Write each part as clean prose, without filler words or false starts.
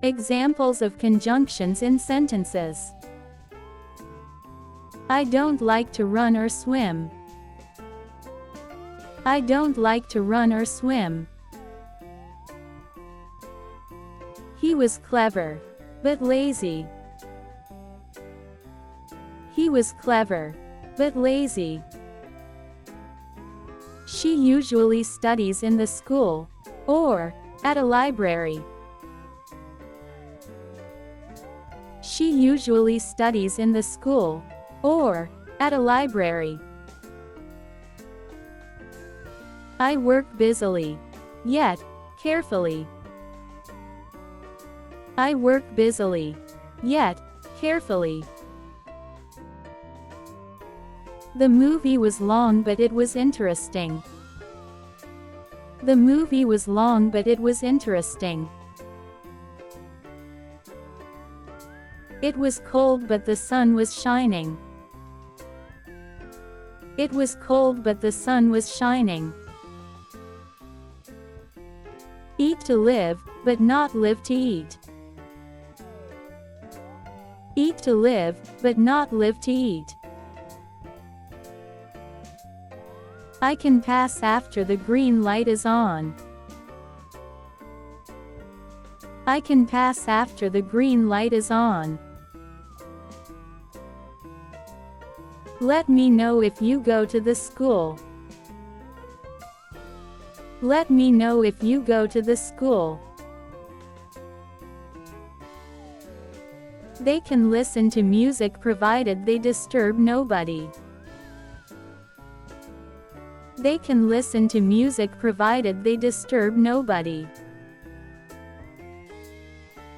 Examples of conjunctions in sentences. I don't like to run or swim. I don't like to run or swim. He was clever, but lazy. He was clever, but lazy. She usually studies in the school, or at a library. She usually studies in the school, or at a library. I work busily, yet carefully. I work busily, yet carefully. The movie was long but it was interesting. The movie was long but it was interesting. It was cold but the sun was shining. It was cold but the sun was shining. Eat to live, but not live to eat. Eat to live, but not live to eat. I can pass after the green light is on. I can pass after the green light is on. Let me know if you go to the school. Let me know if you go to the school. They can listen to music provided they disturb nobody. They can listen to music provided they disturb nobody.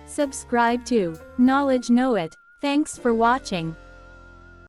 Subscribe to Knowledge Know It. Thanks for watching.